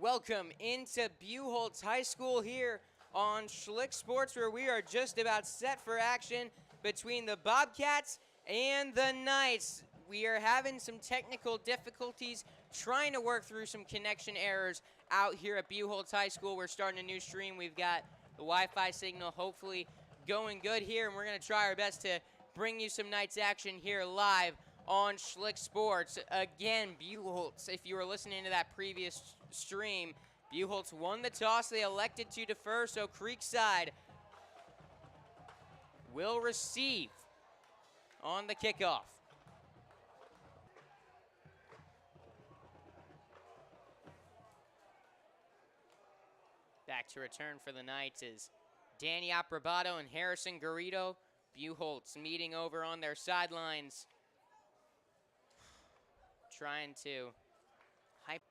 Welcome into Buchholz High School here on Schlick Sports, where we are just about set for action between the Bobcats and the Knights. We are having some technical difficulties, trying to work through some connection errors out here at Buchholz High School. We're starting a new stream. We've got the Wi-Fi signal hopefully going good here, and we're going to try our best to bring you some Knights action here live on Schlick Sports. Again, Buchholz, if you were listening to that previous stream, Buchholz won the toss. They elected to defer, so Creekside will receive on the kickoff. Back to return for the Knights is Danny Aprobato and Harrison Garrido. Buchholz meeting over on their sidelines, trying to hype.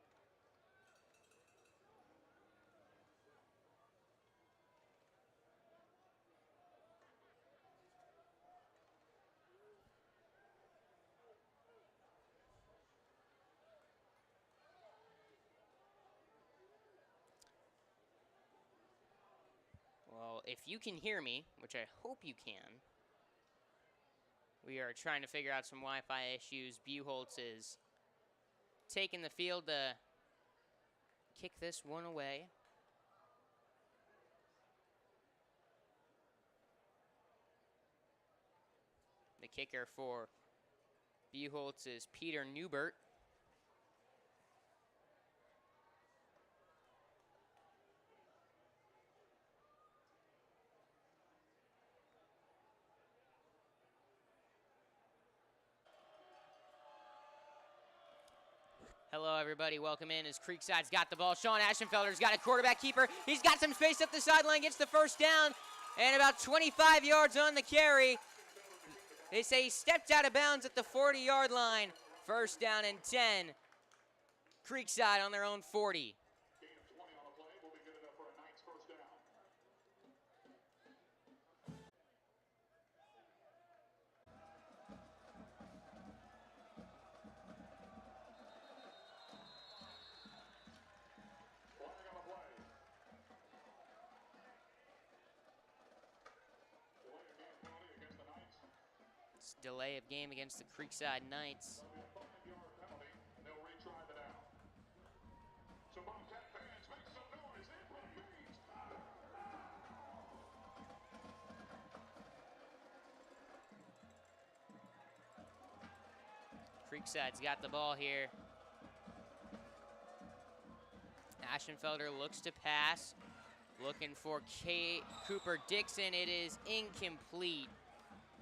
Well, if you can hear me, which I hope you can, we are trying to figure out some Wi-Fi issues. Buchholz is taking the field to kick this one away. The kicker for Buchholz is Peter Newbert. Hello, everybody. Welcome in as Creekside's got the ball. Sean Aschenfelder's got a quarterback keeper. He's got some space up the sideline, gets the first down, and about 25 yards on the carry. They say he stepped out of bounds at the 40-yard line. First down and 10. Creekside on their own 40. Delay of game against the Creekside Knights. Creekside's got the ball here. Aschenfelder looks to pass, looking for Cooper Dixon. It is incomplete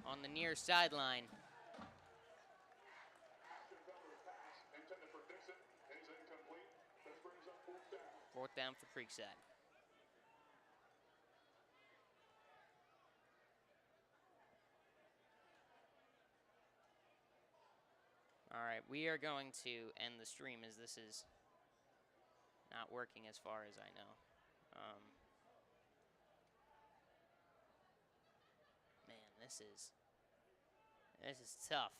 on the near sideline. Fourth down for Creekside. All right, we are going to end the stream as this is not working as far as I know. Man, this is tough.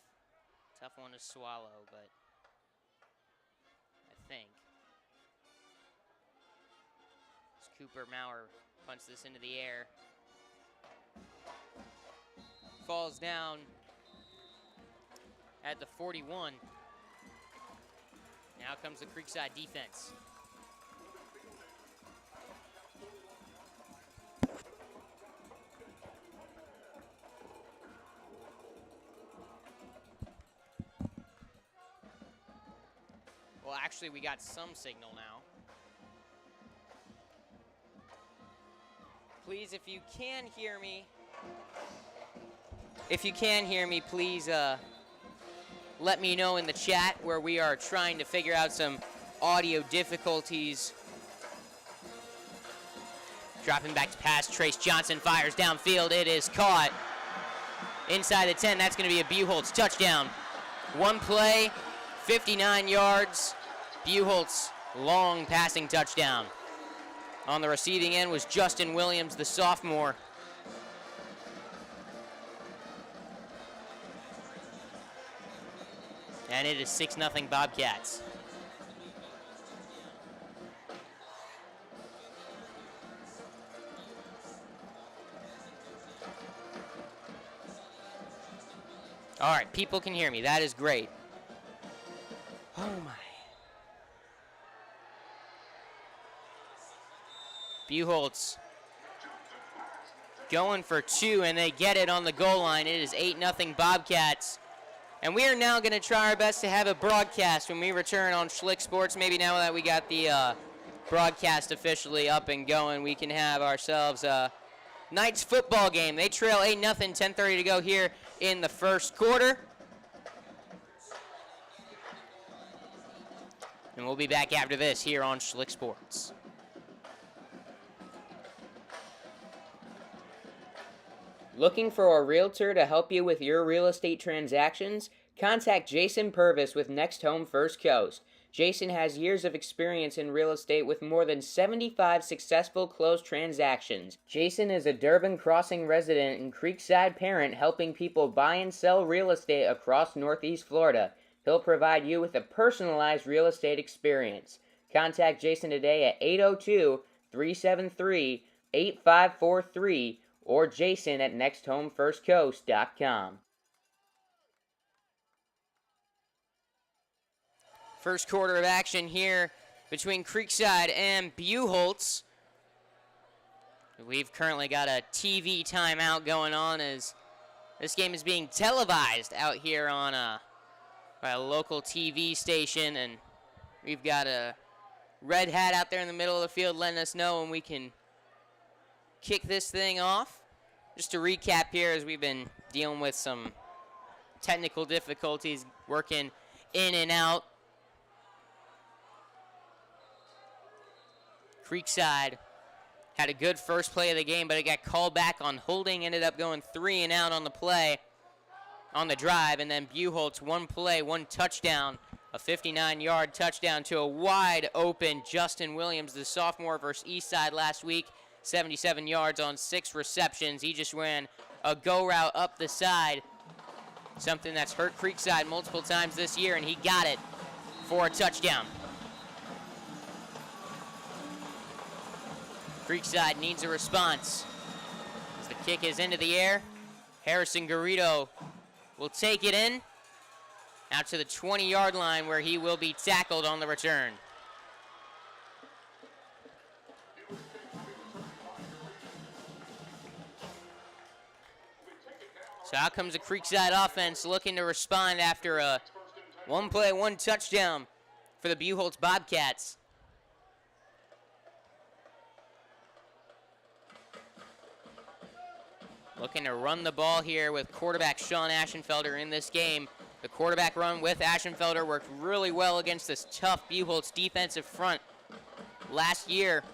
Tough one to swallow, but I think as Cooper Maurer punts this into the air. Falls down at the 41. Now comes the Creekside defense. Well, actually, we got some signal now. Please, if you can hear me, please let me know in the chat, where we are trying to figure out some audio difficulties. Dropping back to pass, Trace Johnson fires downfield. It is caught inside the 10. That's going to be a Buchholz touchdown. One play, 59 yards. Buchholz long passing touchdown. On the receiving end was Justin Williams, the sophomore. And it is 6-0 Bobcats. All right, people can hear me. That is great. Oh, my. Buchholz going for 2, and they get it on the goal line. It is 8-0 Bobcats. And we are now going to try our best to have a broadcast when we return on Schlick Sports. Maybe now that we got the broadcast officially up and going, we can have ourselves a Knights football game. They trail 8-0, 10:30 to go here in the first quarter. And we'll be back after this here on Schlick Sports. Looking for a realtor to help you with your real estate transactions? Contact Jason Purvis with Next Home First Coast. Jason has years of experience in real estate with more than 75 successful closed transactions. Jason is a Durbin Crossing resident and Creekside parent helping people buy and sell real estate across Northeast Florida. He'll provide you with a personalized real estate experience. Contact Jason today at 802-373-8543 or Jason at nexthomefirstcoast.com. First quarter of action here between Creekside and Buchholz. We've currently got a TV timeout going on as this game is being televised out here on by a local TV station, and we've got a red hat out there in the middle of the field letting us know when we can kick this thing off. Just to recap here, as we've been dealing with some technical difficulties, working in and out. Creekside had a good first play of the game, but it got called back on holding, ended up going 3 and out on the play, on the drive, and then Buchholz, one play, one touchdown, a 59-yard touchdown to a wide open Justin Williams, the sophomore versus Eastside last week, 77 yards on 6 receptions. He just ran a go route up the side, something that's hurt Creekside multiple times this year, and he got it for a touchdown. Creekside needs a response as the kick is into the air. Harrison Garrido will take it in out to the 20-yard line where he will be tackled on the return. So out comes the Creekside offense looking to respond after a one play, one touchdown for the Buchholz Bobcats. Looking to run the ball here with quarterback Sean Aschenfelder in this game. The quarterback run with Aschenfelder worked really well against this tough Buchholz defensive front last year.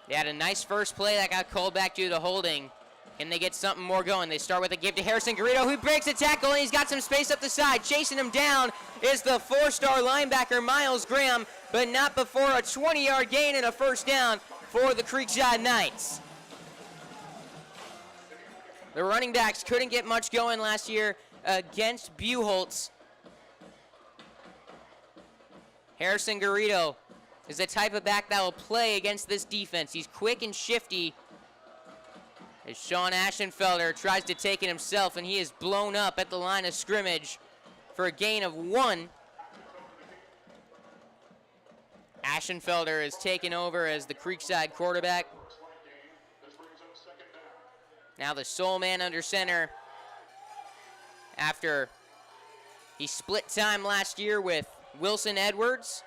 They had a nice first play that got called back due to holding. Can they get something more going? They start with a give to Harrison Garrido, who breaks a tackle, and he's got some space up the side. Chasing him down is the 4-star linebacker, Miles Graham, but not before a 20-yard gain and a first down for the Creekside Knights. The running backs couldn't get much going last year against Buchholz. Harrison Garrido is the type of back that will play against this defense. He's quick and shifty. As Sean Aschenfelder tries to take it himself, and he is blown up at the line of scrimmage for a gain of 1. Aschenfelder is taken over as the Creekside quarterback. Now the sole man under center after he split time last year with Wilson Edwards.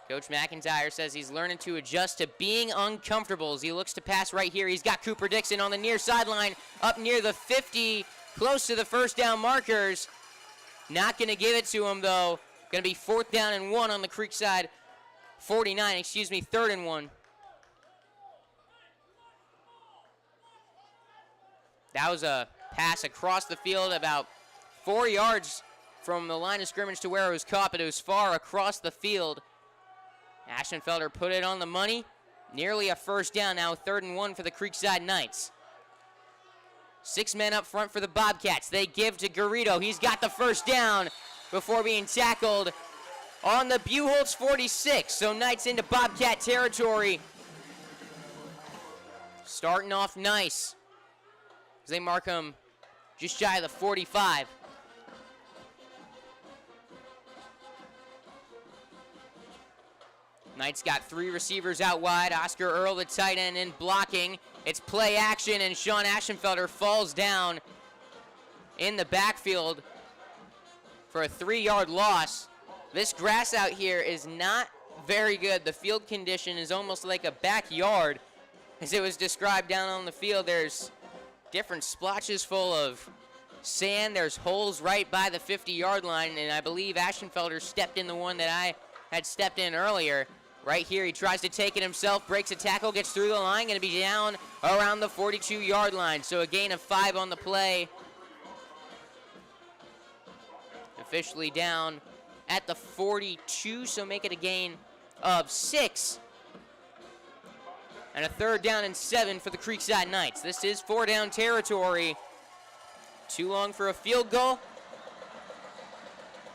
Coach McIntyre says he's learning to adjust to being uncomfortable as he looks to pass right here. He's got Cooper Dixon on the near sideline up near the 50, close to the first down markers. Not going to give it to him, though. Going to be 4th down and 1 on the Creekside 49, 3rd and 1. That was a pass across the field about 4 yards from the line of scrimmage to where it was caught, but it was far across the field. Aschenfelder put it on the money. Nearly a first down now, 3rd and 1 for the Creekside Knights. 6 men up front for the Bobcats. They give to Garrido. He's got the first down before being tackled on the Buchholz 46. So Knights into Bobcat territory. Starting off nice. They mark him just shy of the 45. Knights got 3 receivers out wide. Oscar Earl, the tight end, in blocking. It's play action, and Sean Aschenfelder falls down in the backfield for a 3-yard loss. This grass out here is not very good. The field condition is almost like a backyard. As it was described down on the field, there's different splotches full of sand. There's holes right by the 50-yard line, and I believe Aschenfelder stepped in the one that I had stepped in earlier. Right here, he tries to take it himself, breaks a tackle, gets through the line, going to be down around the 42-yard line. So a gain of 5 on the play. Officially down at the 42, so make it a gain of 6. And a 3rd down and 7 for the Creekside Knights. This is 4-down territory. Too long for a field goal.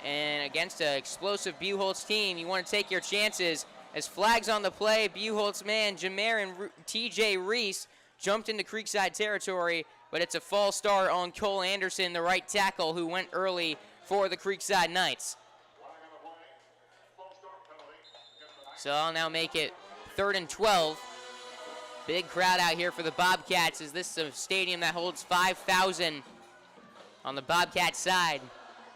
And against an explosive Buchholz team, you want to take your chances. As flags on the play, Buchholz man Jamer and TJ Reese jumped into Creekside territory, but it's a false start on Cole Anderson, the right tackle, who went early for the Creekside Knights. So I'll now make it 3rd and 12. Big crowd out here for the Bobcats, as this is a stadium that holds 5,000 on the Bobcat side.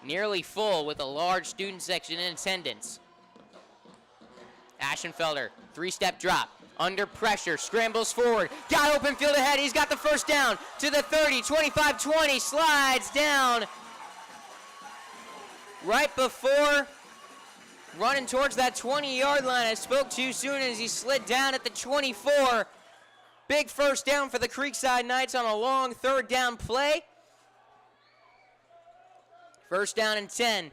Nearly full with a large student section in attendance. Aschenfelder, 3-step drop, under pressure, scrambles forward, got open field ahead, he's got the 1st down to the 30, 25, 20, slides down right before running towards that 20-yard line. I spoke too soon as he slid down at the 24. Big 1st down for the Creekside Knights on a long 3rd down play. 1st down and 10.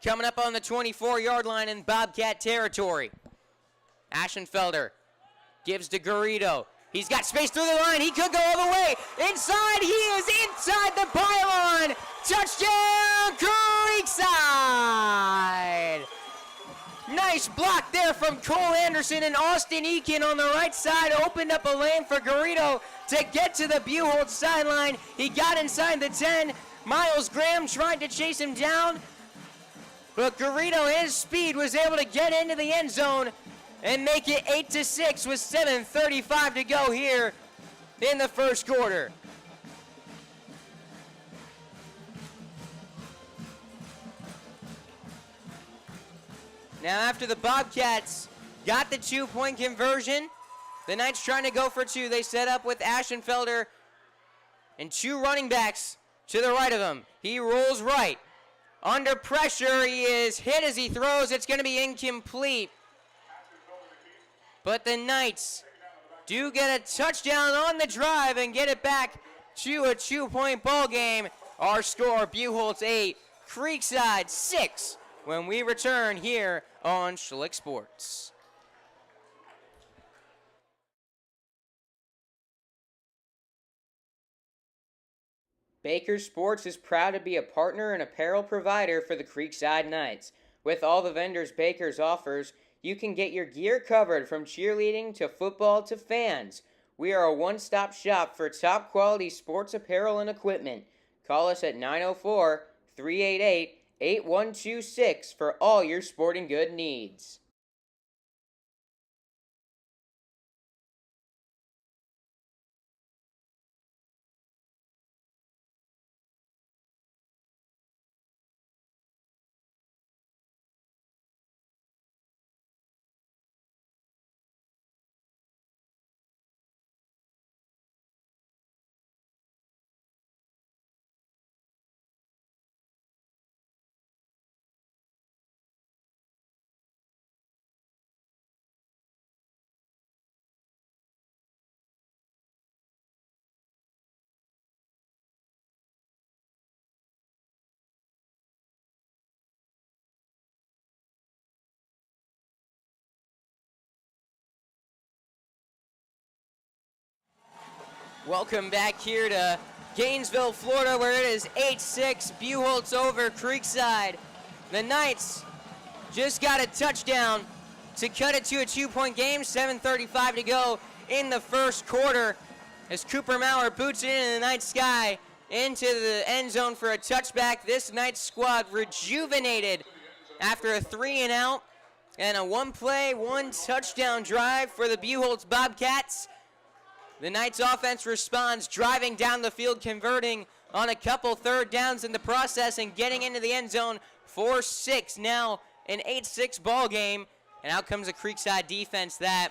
Coming up on the 24-yard line in Bobcat territory. Aschenfelder gives to Garrido. He's got space through the line. He could go all the way. Inside, he is inside the pylon. Touchdown, Creekside. Nice block there from Cole Anderson, and Austin Eakin on the right side opened up a lane for Garrido to get to the Buchholz sideline. He got inside the 10. Miles Graham tried to chase him down, but Garrido, his speed, was able to get into the end zone and make it 8-6 with 7:35 to go here in the 1st quarter. Now after the Bobcats got the 2-point conversion, the Knights trying to go for 2. They set up with Aschenfelder and 2 running backs to the right of him. He rolls right. Under pressure, he is hit as he throws. It's going to be incomplete. But the Knights do get a touchdown on the drive and get it back to a 2-point ball game. Our score, Buchholz 8, Creekside 6, when we return here on Schlick Sports. Baker Sports is proud to be a partner and apparel provider for the Creekside Knights. With all the vendors Baker's offers, you can get your gear covered from cheerleading to football to fans. We are a one-stop shop for top-quality sports apparel and equipment. Call us at 904-388-8126 for all your sporting good needs. Welcome back here to Gainesville, Florida, where it is 8-6, Buchholz over Creekside. The Knights just got a touchdown to cut it to a 2-point game, 7:35 to go in the 1st quarter as Cooper Maurer boots it into the night sky into the end zone for a touchback. This Knights squad rejuvenated after a 3-and-out and a one-play, one-touchdown drive for the Buchholz Bobcats. The Knights offense responds, driving down the field, converting on a couple third downs in the process and getting into the end zone for 6. Now an 8-6 ball game, and out comes a Creekside defense that,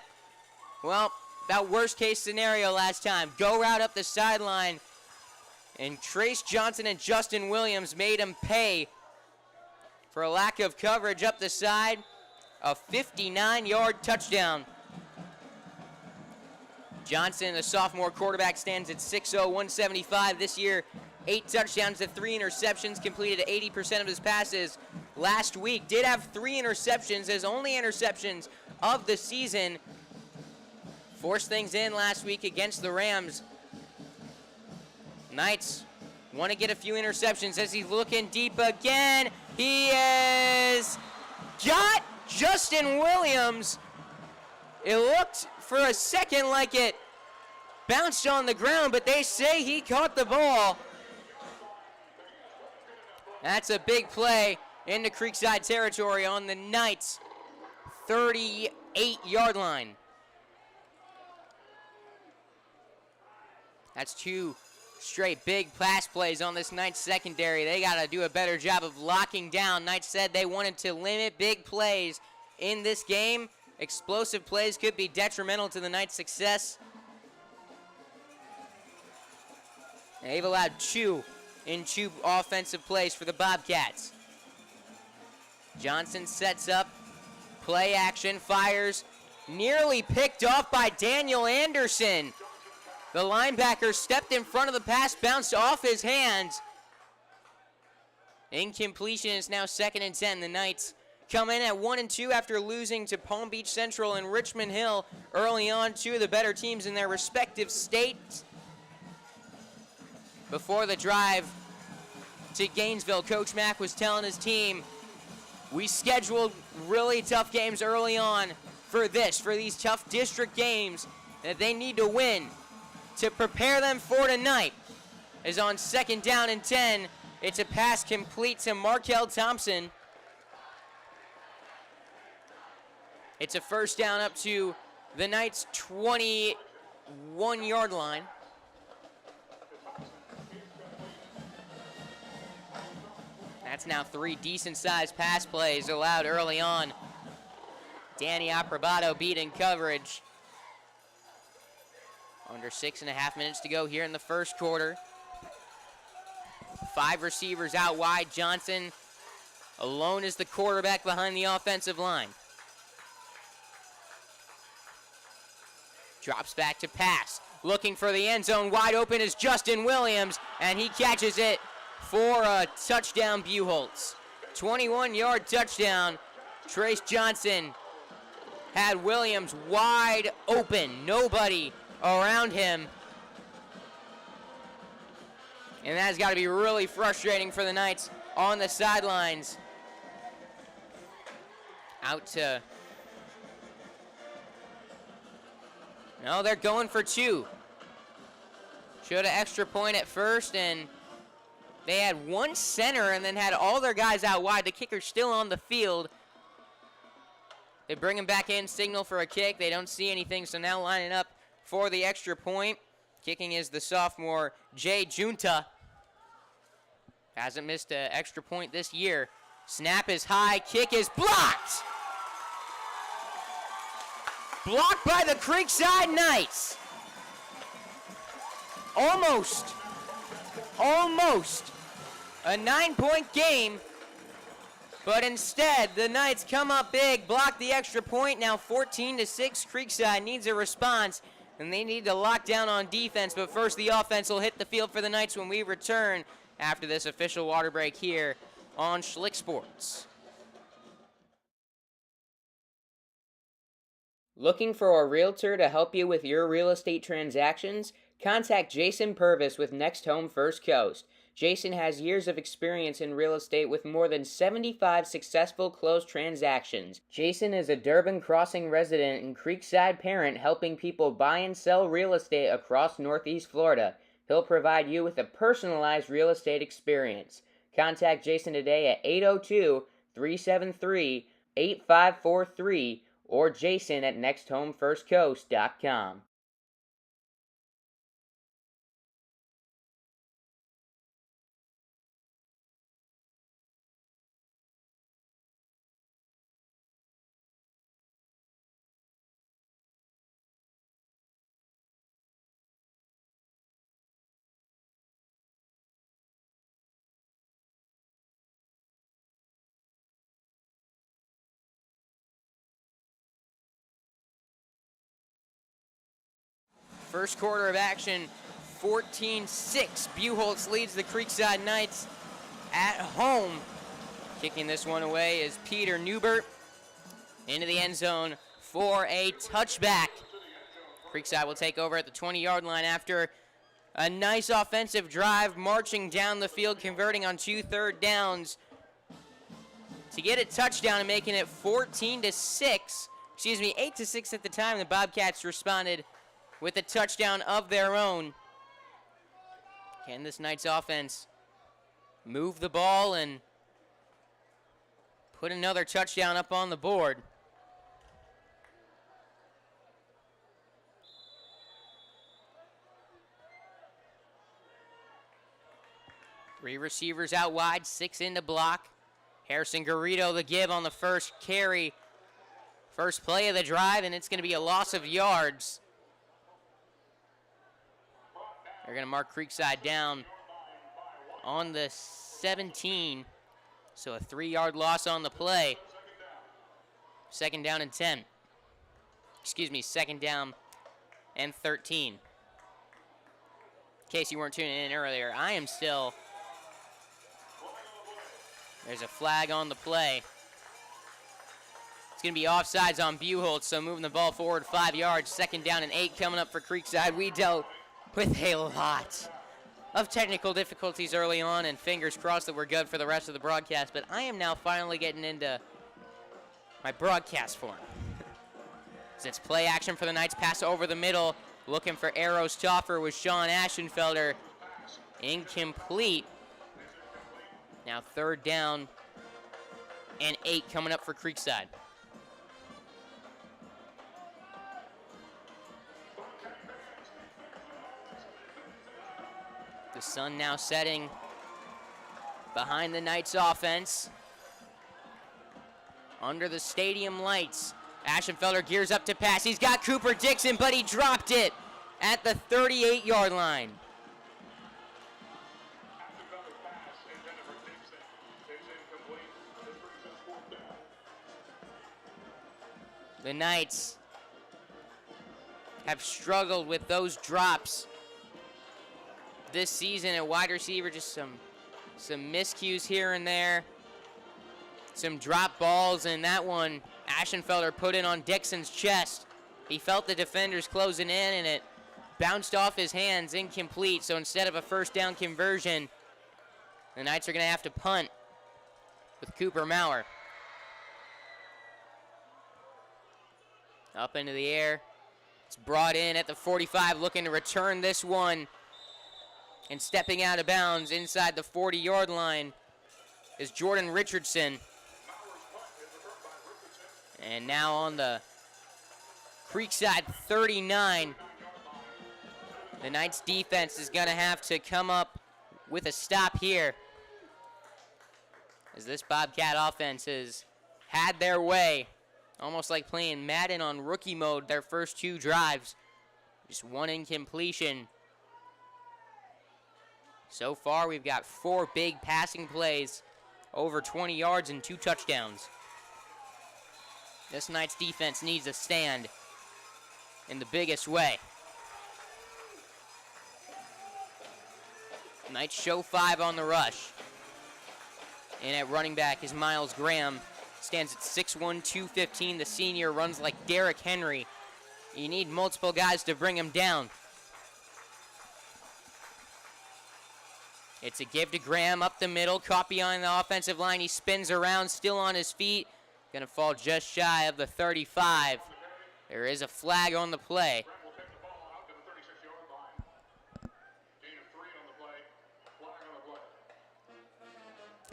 well, that worst case scenario last time. Go route up the sideline, and Trace Johnson and Justin Williams made him pay for a lack of coverage up the side. A 59-yard touchdown. Johnson, the sophomore quarterback, stands at 6'0", 175 this year. 8 touchdowns to 3 interceptions, completed 80% of his passes last week. Did have 3 interceptions, his only interceptions of the season. Forced things in last week against the Rams. Knights want to get a few interceptions as he's looking deep again. He has got Justin Williams. It looked for a second like it bounced on the ground, but they say he caught the ball. That's a big play into Creekside territory on the Knights' 38-yard line. That's 2 straight big pass plays on this Knights secondary. They got to do a better job of locking down. Knights said they wanted to limit big plays in this game. Explosive plays could be detrimental to the Knights' success. They've allowed 2 offensive plays for the Bobcats. Johnson sets up, play action, fires, nearly picked off by Daniel Anderson. The linebacker stepped in front of the pass, bounced off his hands. Incompletion is now 2nd and 10. The Knights come in at 1-2 after losing to Palm Beach Central and Richmond Hill early on, 2 of the better teams in their respective states. Before the drive to Gainesville, Coach Mack was telling his team, we scheduled really tough games early on for these tough district games that they need to win to prepare them for tonight. Is on 2nd down and 10. It's a pass complete to Markel Thompson. It's a 1st down up to the Knights' 21-yard line. That's now 3 decent-sized pass plays allowed early on. Danny Aprobato beating coverage. Under 6.5 minutes to go here in the first quarter. 5 receivers out wide. Johnson alone is the quarterback behind the offensive line. Drops back to pass. Looking for the end zone. Wide open is Justin Williams, and he catches it for a touchdown, Buchholz. 21-yard touchdown. Trace Johnson had Williams wide open. Nobody around him. And that's got to be really frustrating for the Knights on the sidelines. Out to... No, they're going for 2. Showed an extra point at first, and they had 1 center and then had all their guys out wide. The kicker's still on the field. They bring him back in, signal for a kick. They don't see anything, so now lining up for the extra point. Kicking is the sophomore, Jay Junta. Hasn't missed an extra point this year. Snap is high, kick is blocked! Blocked by the Creekside Knights. Almost a 9-point game, but instead the Knights come up big, block the extra point. Now 14-6. Creekside needs a response, and they need to lock down on defense. But first, the offense will hit the field for the Knights when we return after this official water break here on Schlick Sports. Looking for a realtor to help you with your real estate transactions? Contact Jason Purvis with Next Home First Coast. Jason has years of experience in real estate with more than 75 successful closed transactions. Jason is a Durban Crossing resident and Creekside parent helping people buy and sell real estate across Northeast Florida. He'll provide you with a personalized real estate experience. Contact Jason today at 802-373-8543 or Jason at nexthomefirstcoast.com. First quarter of action, 14-6. Buchholz leads the Creekside Knights at home. Kicking this one away is Peter Newbert into the end zone for a touchback. Creekside will take over at the 20-yard line after a nice offensive drive, marching down the field, converting on 2 third downs to get a touchdown and making it 14-6. 8-6 at the time. The Bobcats responded with a touchdown of their own. Can this Knights offense move the ball and put another touchdown up on the board? Three receivers out wide, 6 in to block. Harrison Garrido the give on the first carry. First play of the drive, and it's going to be a loss of yards. They're going to mark Creekside down on the 17. So a 3-yard loss on the play. Second down and 10. Second down and 13. In case you weren't tuning in earlier, I am still... There's a flag on the play. It's going to be offsides on Buchholz, so moving the ball forward 5 yards. Second down and 8 coming up for Creekside. We dealt with a lot of technical difficulties early on, and fingers crossed that we're good for the rest of the broadcast. But I am now finally getting into my broadcast form. It's play action for the Knights. Pass over the middle. Looking for Arrows Toffer with Sean Aschenfelder. Incomplete. Now third down and 8 coming up for Creekside. The sun now setting behind the Knights offense. Under the stadium lights. Aschenfelder gears up to pass. He's got Cooper Dixon, but he dropped it at the 38-yard line. The Knights have struggled with those drops this season at wide receiver. Just some miscues here and there. Some drop balls, and that one Aschenfelder put in on Dixon's chest. He felt the defenders closing in, and it bounced off his hands, incomplete. So instead of a first down conversion, the Knights are going to have to punt with Cooper Maurer. Up into the air. It's brought in at the 45, looking to return this one. And stepping out of bounds inside the 40-yard line is Jordan Richardson. And now on the Creekside 39, the Knights defense is going to have to come up with a stop here, as this Bobcat offense has had their way. Almost like playing Madden on rookie mode their first 2 drives. Just one incompletion. So far, we've got 4 big passing plays, over 20 yards and 2 touchdowns. This Knights defense needs a stand in the biggest way. Knights show 5 on the rush. And at running back is Miles Graham. Stands at 6'1", 215. The senior runs like Derrick Henry. You need multiple guys to bring him down. It's a give to Graham up the middle. Caught behind the offensive line. He spins around, still on his feet. Going to fall just shy of the 35. There is a flag on the play.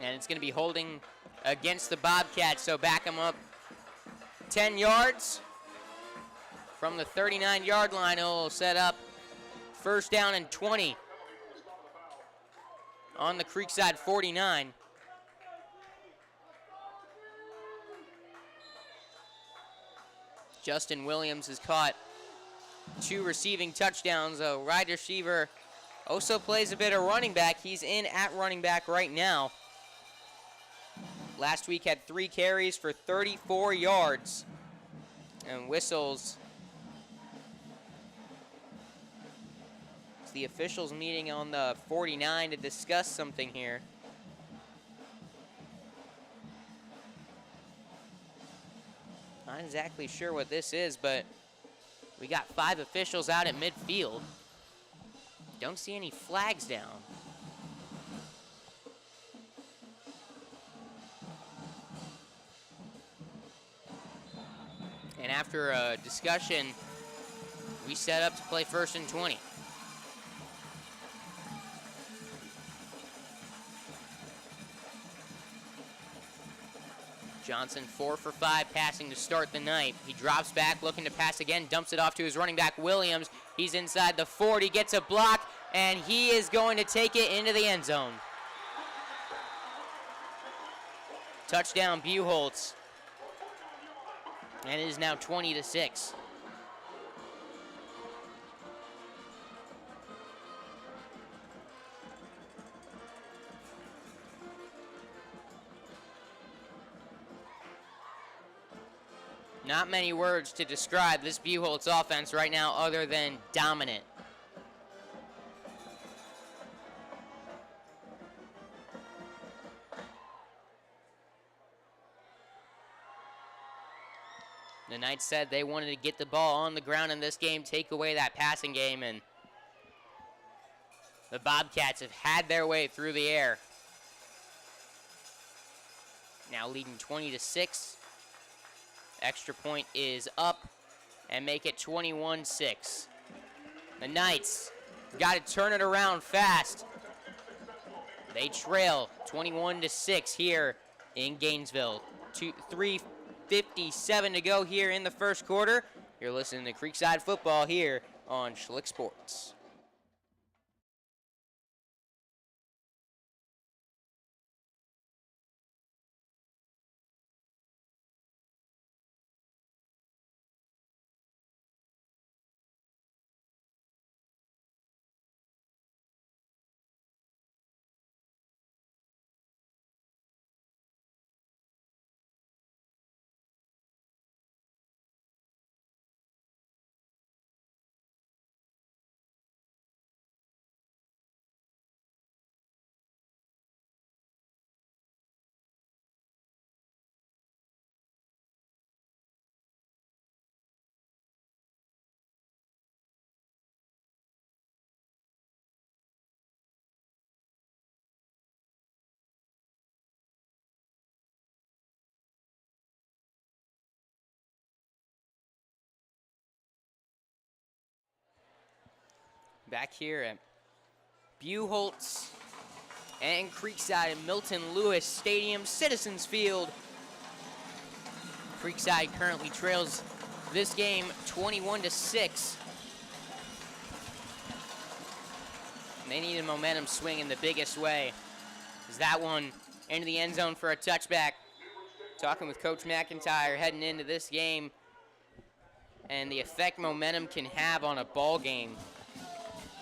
And it's going to be holding against the Bobcats, so back them up 10 yards. From the 39-yard line, it'll set up first down and 20 on the Creekside 49. Justin Williams has caught 2 receiving touchdowns. A wide receiver also plays a bit of running back. He's in at running back right now. Last week had 3 carries for 34 yards. And whistles. It's the officials meeting on the 49 to discuss something here. Not exactly sure what this is, but we got 5 officials out at midfield. Don't see any flags down. And after a discussion, we set up to play first and 20. Johnson 4 for 5 passing to start the night. He drops back looking to pass again, dumps it off to his running back Williams. He's inside the 40, gets a block, and he is going to take it into the end zone. Touchdown Buchholz. And it is now 20-6. Not many words to describe this Buchholz offense right now other than dominant. The Knights said they wanted to get the ball on the ground in this game, take away that passing game, and the Bobcats have had their way through the air. Now leading 20-6. Extra point is up and make it 21-6. The Knights got to turn it around fast. They trail 21-6 here in Gainesville. 3:57 to go here in the first quarter. You're listening to Creekside Football here on Schlick Sports. Back here at Buchholz and Creekside Milton Lewis Stadium, Citizens Field. Creekside currently trails this game 21-6. They need a momentum swing in the biggest way. Is that one into the end zone for a touchback? Talking with Coach McIntyre heading into this game and the effect momentum can have on a ball game.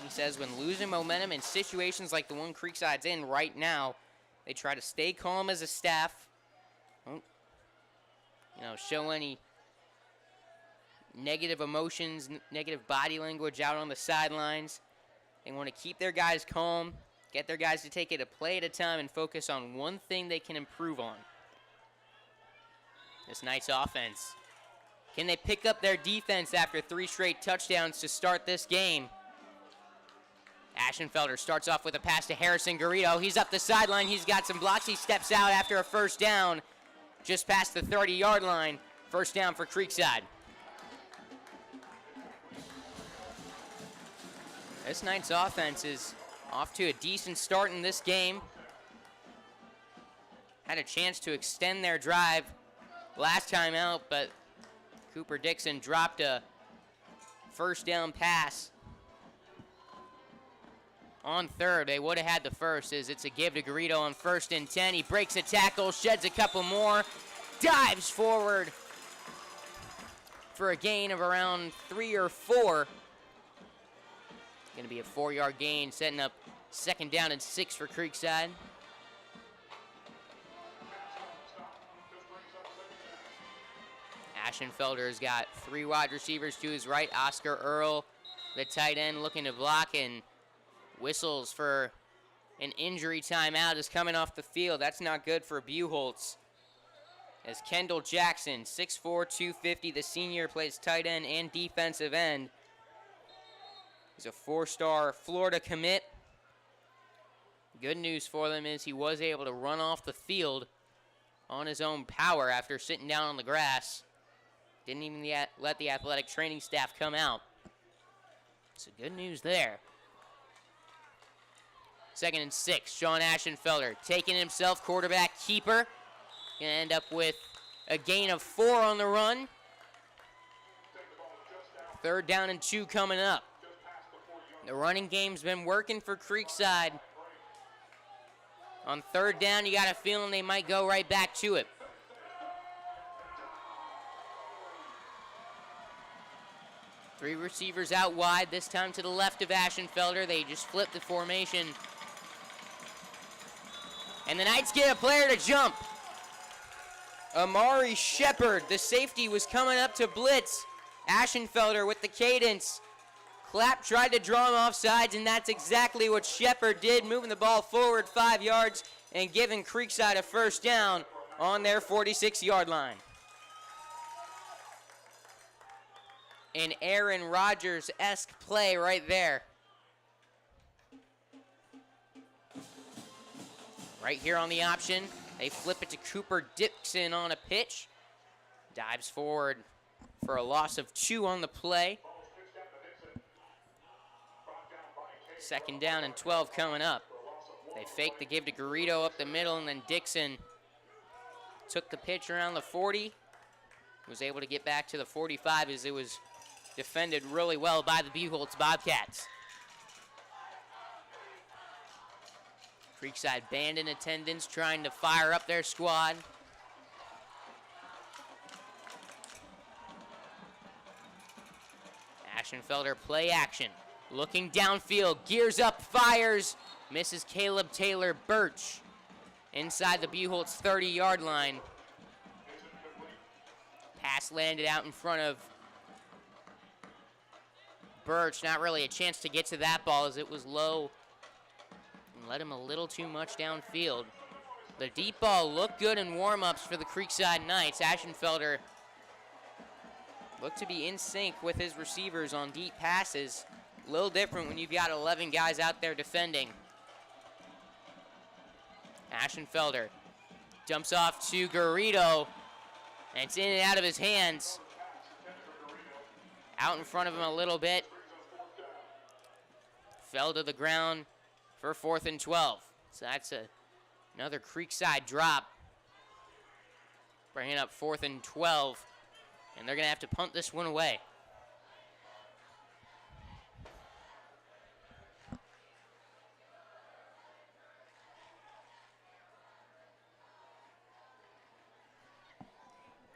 He says when losing momentum in situations like the one Creekside's in right now, they try to stay calm as a staff. Don't, show any negative emotions, negative body language out on the sidelines. They want to keep their guys calm, get their guys to take it a play at a time and focus on one thing they can improve on. This Knights offense. Can they pick up their defense after 3 straight touchdowns to start this game? Ashenfelder starts off with a pass to Harrison Garrido. He's up the sideline. He's got some blocks. He steps out after a first down just past the 30-yard line. First down for Creekside. This Knights offense is off to a decent start in this game. had a chance to extend their drive last time out, but Cooper Dixon dropped a first down pass on third. They would have had the first, as it's a give to Garrido on 1st and 10. He breaks a tackle, sheds a couple more, dives forward for a gain of around 3 or 4. Going to be a 4-yard gain, setting up 2nd down and 6 for Creekside. Ashenfelder's got 3 wide receivers to his right. Oscar Earl, the tight end, looking to block, and whistles for an injury timeout is coming off the field. That's not good for Buchholz. As Kendall Jackson, 6'4", 250, the senior, plays tight end and defensive end. He's a 4-star Florida commit. Good news for them is he was able to run off the field on his own power after sitting down on the grass. Didn't even let the athletic training staff come out. So good news there. 2nd and 6, Sean Ashenfelder taking himself, quarterback keeper. Gonna end up with a gain of 4 on the run. 3rd down and 2 coming up. The running game's been working for Creekside. On 3rd down, you got a feeling they might go right back to it. Three receivers out wide, this time to the left of Ashenfelder. They just flip the formation. And the Knights get a player to jump. Amari Shepard, the safety, was coming up to blitz. Ashenfelder with the cadence. Clapp tried to draw him off sides, and that's exactly what Shepard did, moving the ball forward 5 yards and giving Creekside a 1st down on their 46-yard line. An Aaron Rodgers-esque play right there. Right here on the option, they flip it to Cooper Dixon on a pitch. Dives forward for a loss of 2 on the play. 2nd down and 12 coming up. They fake the give to Garrido up the middle, and then Dixon took the pitch around the 40. Was able to get back to the 45 as it was defended really well by the Buchholz Bobcats. Creekside band in attendance, trying to fire up their squad. Ashenfelder play action. Looking downfield, gears up, fires. Misses Caleb Taylor Birch inside the Buchholz 30-yard line. Pass landed out in front of Birch. Not really a chance to get to that ball as it was low and led him a little too much downfield. The deep ball looked good in warm-ups for the Creekside Knights. Ashenfelder looked to be in sync with his receivers on deep passes. A little different when you've got 11 guys out there defending. Ashenfelder dumps off to Garrido, and it's in and out of his hands. Out in front of him a little bit. Fell to the ground for 4th and 12. So that's another Creekside drop. Bringing up 4th and 12. And they're going to have to punt this one away.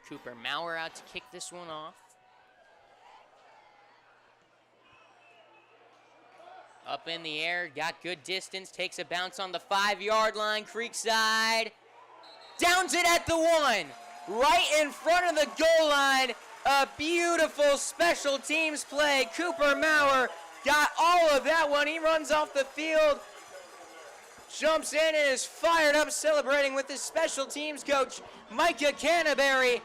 Cooper Maurer out to kick this one off. Up in the air, got good distance, takes a bounce on the 5-yard line. Creekside downs it at the 1, right in front of the goal line. A beautiful special teams play. Cooper Maurer got all of that one. He runs off the field, jumps in, and is fired up, celebrating with his special teams coach, Micah Canterbury.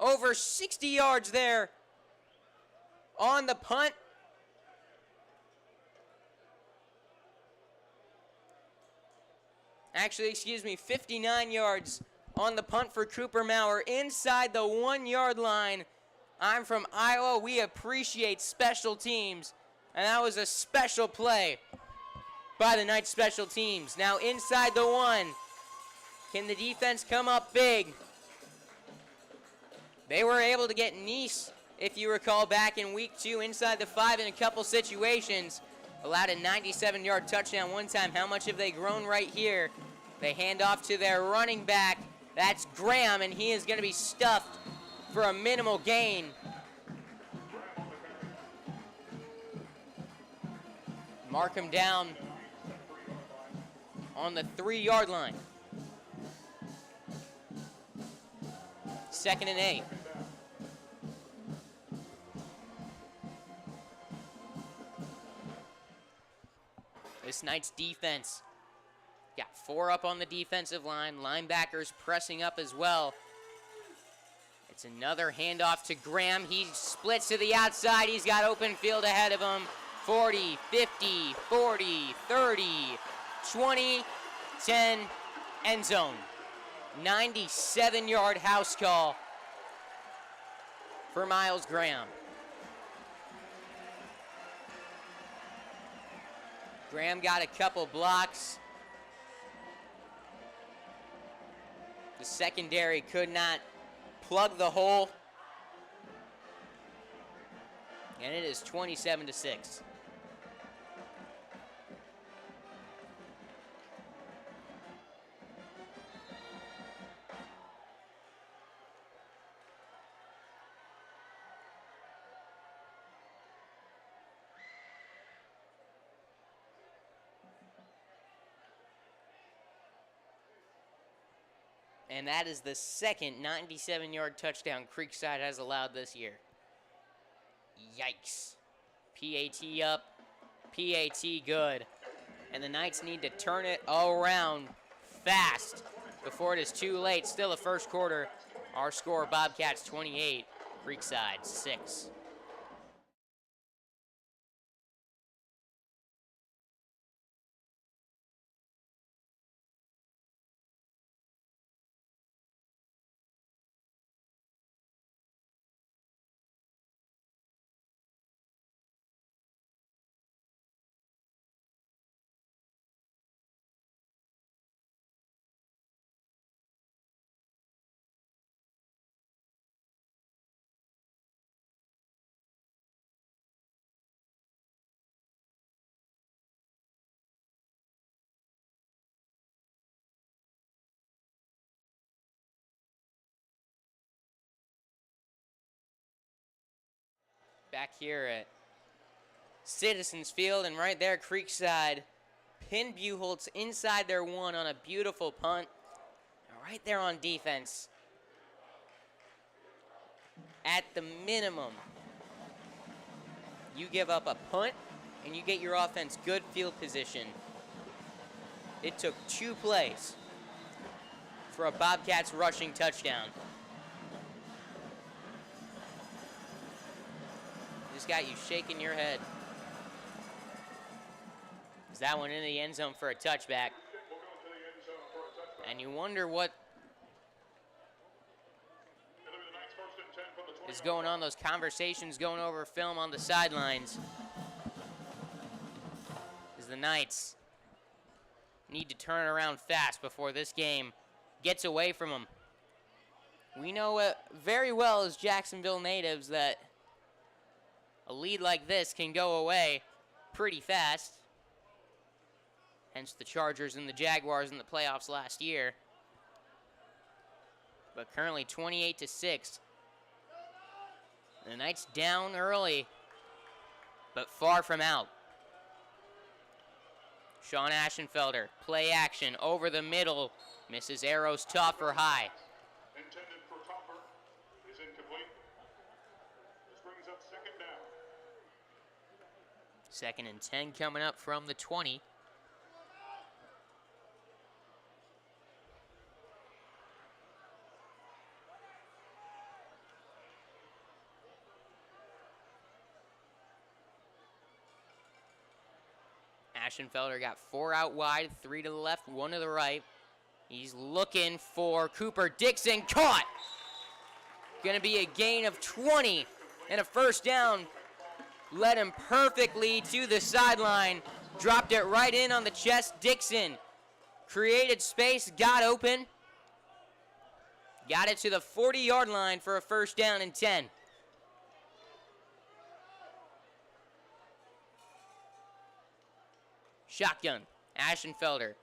Over 60 yards there on the punt. Actually, 59 yards on the punt for Cooper Maurer inside the 1-yard line. I'm from Iowa. We appreciate special teams. And that was a special play by the Knights special teams. Now inside the 1. Can the defense come up big? They were able to get Nice, if you recall, back in week 2 inside the 5 in a couple situations. Allowed a 97-yard touchdown one time. How much have they grown right here? They hand off to their running back. That's Graham, and he is going to be stuffed for a minimal gain. Mark him down on the 3-yard line. 2nd and 8. This Knights defense got 4 up on the defensive line. Linebackers pressing up as well. It's another handoff to Graham. He splits to the outside. He's got open field ahead of him. 40, 50, 40, 30, 20, 10, end zone. 97-yard house call for Miles Graham. Graham got a couple blocks. The secondary could not plug the hole. And it is 27-6. And that is the second 97-yard touchdown Creekside has allowed this year. Yikes. PAT up, PAT good. And the Knights need to turn it all around fast before it is too late. Still a first quarter. Our score, Bobcats 28, Creekside 6. Back here at Citizens Field, and right there, Creekside pinned Buchholz inside their 1 on a beautiful punt. Right there on defense. At the minimum, you give up a punt, and you get your offense good field position. It took 2 plays for a Bobcats rushing touchdown. Just got you shaking your head. Is that one in the end zone for a touchback? And you wonder what is going on, those conversations going over film on the sidelines. As the Knights need to turn around fast before this game gets away from them. We know very well as Jacksonville natives that a lead like this can go away pretty fast. Hence the Chargers and the Jaguars in the playoffs last year. But currently 28-6. The Knights down early, but far from out. Sean Aschenfelder, play action over the middle. Misses arrows tough or high. Intended for Topper is incomplete. This brings up 2nd down. 2nd and 10 coming up from the 20. Aschenfelder got 4 out wide, 3 to the left, 1 to the right. He's looking for Cooper Dixon. Caught! Gonna be a gain of 20 and a first down. Led him perfectly to the sideline. Dropped it right in on the chest. Dixon created space, got open, Got it to the 40-yard line for a first down and 10. Shotgun, Ashenfelder.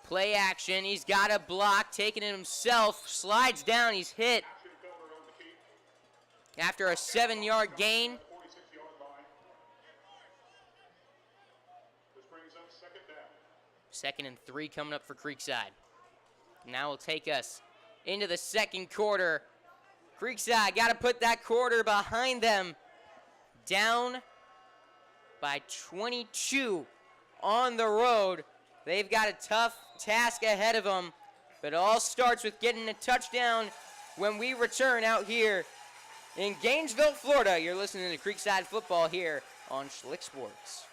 Play action, he's got a block, taking it himself, slides down, he's hit. After a 7-yard gain. 46-yard line. This brings up second down. 2nd and 3 coming up for Creekside. Now will take us into the second quarter. Creekside got to put that quarter behind them. Down by 22 on the road. They've got a tough task ahead of them, but it all starts with getting a touchdown when we return out here in Gainesville, Florida. You're listening to Creekside Football here on Schlick Sports.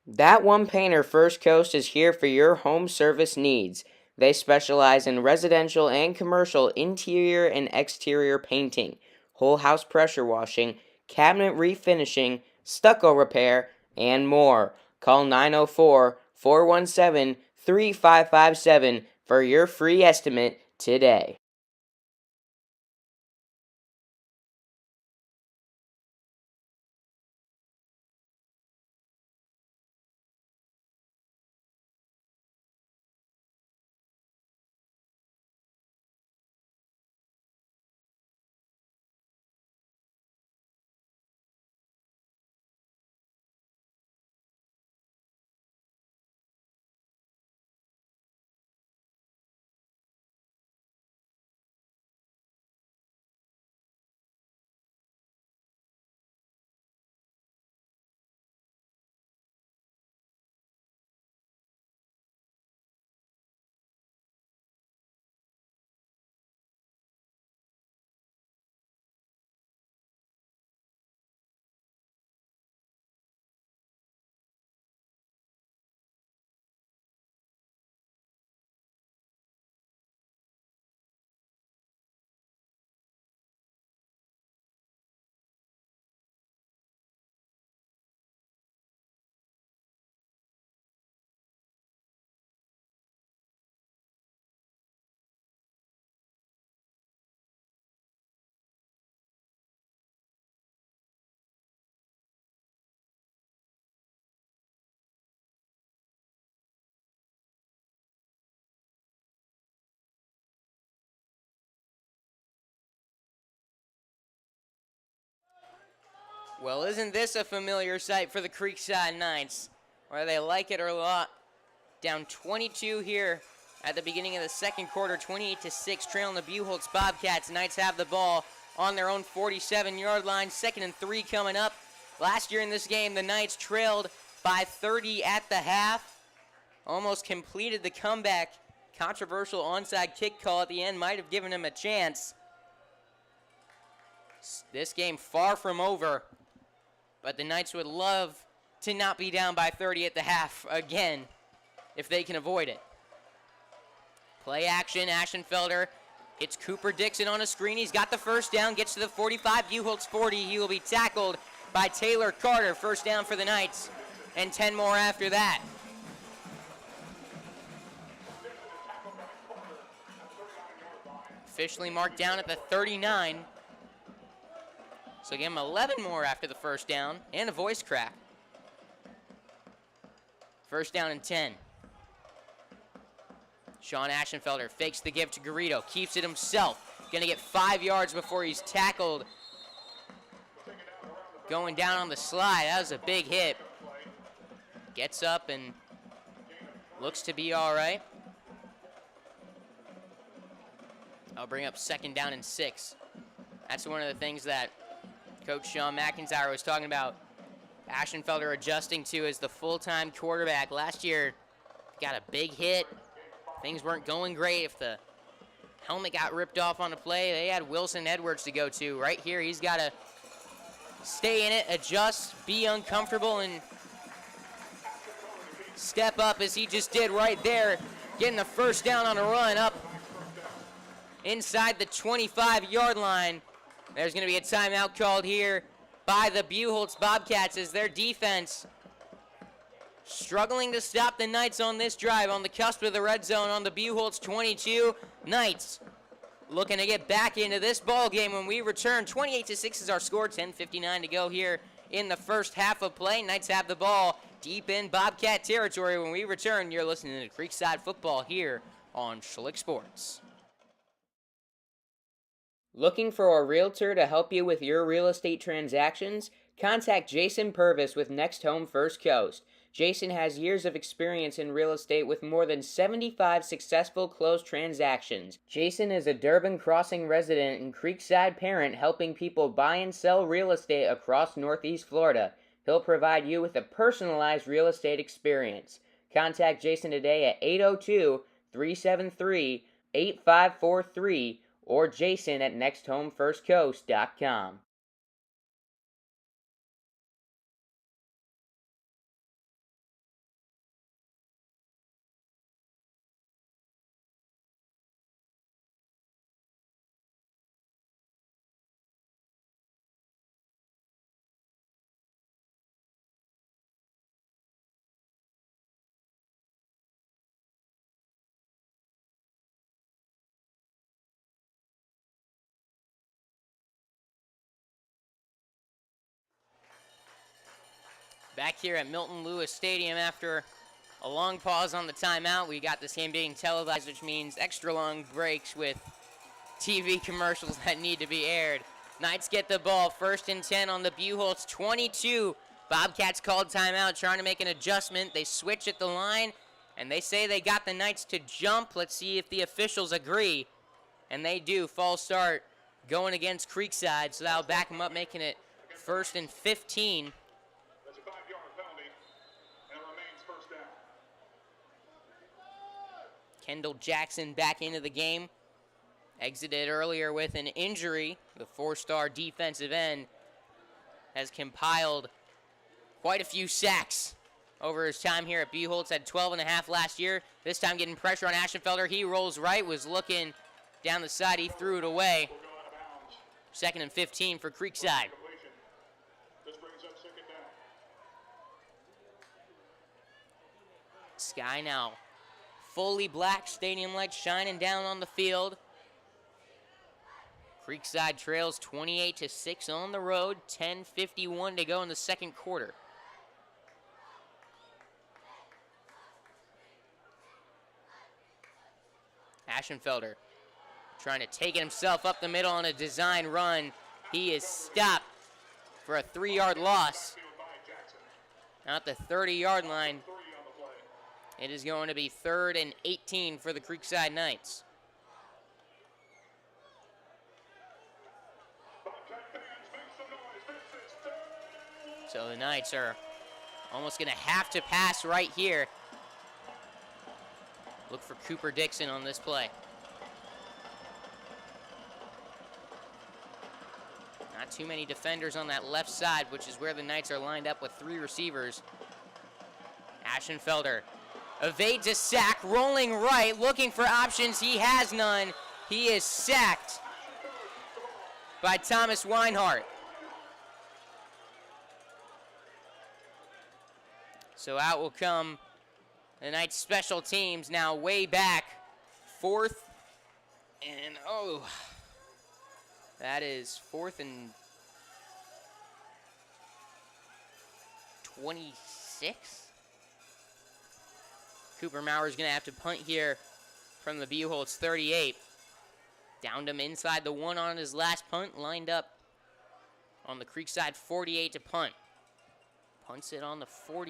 That One Painter First Coast is here for your home service needs. They specialize in residential and commercial interior and exterior painting, whole house pressure washing, cabinet refinishing, stucco repair, and more. Call 904-417-3557 for your free estimate today. Well, isn't this a familiar sight for the Creekside Knights? Whether they like it or not. Down 22 here at the beginning of the second quarter, 28-6, trailing the Buchholz Bobcats. Knights have the ball on their own 47-yard line. 2nd and 3 coming up. Last year in this game, the Knights trailed by 30 at the half. Almost completed the comeback. Controversial onside kick call at the end might have given them a chance. This game far from over. But the Knights would love to not be down by 30 at the half again if they can avoid it. Play action, Ashenfelder hits Cooper Dixon on a screen. He's got the first down, gets to the 45, Buchholz 40. He will be tackled by Taylor Carter. First down for the Knights, and 10 more after that. Officially marked down at the 39. So give him 11 more after the first down and a voice crack. First down and 10. Sean Ashenfelder fakes the give to Garrido, keeps it himself. Gonna get 5 yards before he's tackled. Going down on the slide, that was a big hit. Gets up and looks to be all right. I'll bring up 2nd down and 6. That's one of the things that Coach Sean McIntyre was talking about Ashenfelder adjusting to as the full-time quarterback. Last year, got a big hit. Things weren't going great. If the helmet got ripped off on a play, they had Wilson Edwards to go to. Right here, he's got to stay in it, adjust, be uncomfortable, and step up as he just did right there, getting the first down on a run up inside the 25-yard line. There's going to be a timeout called here by the Buchholz Bobcats as their defense struggling to stop the Knights on this drive, on the cusp of the red zone on the Buchholz 22. Knights looking to get back into this ball game when we return. 28-6 is our score, 10:59 to go here in the first half of play. Knights have the ball deep in Bobcat territory. When we return, you're listening to Creekside Football here on Schlick Sports. Looking for a realtor to help you with your real estate transactions? Contact Jason Purvis with Next Home First Coast. Jason has years of experience in real estate with more than 75 successful closed transactions. Jason is a Durban Crossing resident and Creekside parent helping people buy and sell real estate across Northeast Florida. He'll provide you with a personalized real estate experience. Contact Jason today at 802-373-8543 or Jason at nexthomefirstcoast.com. Back here at Milton Lewis Stadium after a long pause on the timeout. We got this game being televised, which means extra long breaks with TV commercials that need to be aired. Knights get the ball, 1st and 10 on the Buchholz 22. Bobcats called timeout, trying to make an adjustment. They switch at the line, and they say they got the Knights to jump. Let's see if the officials agree. And they do. False start going against Creekside, so that'll back them up, making it 1st and 15. That's a 5-yard penalty, and it remains first down. Kendall Jackson back into the game. Exited earlier with an injury. The 4-star defensive end has compiled quite a few sacks over his time here at Buchholz. Had 12.5 last year. This time getting pressure on Aschenfelder. He rolls right, was looking down the side. He threw it away. 2nd and 15 for Creekside. This brings up 2nd down. Sky now fully black, stadium lights shining down on the field. Creekside trails 28-6 on the road, 10:51 to go in the second quarter. Aschenfelder trying to take it himself up the middle on a design run. He is stopped for a 3-yard loss. Now at the 30-yard line. It is going to be 3rd and 18 for the Creekside Knights. So the Knights are almost going to have to pass right here. Look for Cooper Dixon on this play. Not too many defenders on that left side, which is where the Knights are lined up with 3 receivers. Aschenfelder evades a sack, rolling right, looking for options. He has none. He is sacked by Thomas Weinhardt. So out will come the Knights special teams, now way back. 4th and, that is 4th and 26. Cooper Maurer is going to have to punt here from the Buchholz 38. Downed him inside the 1 on his last punt, lined up on the Creekside 48 to punt. Punts it on the 49.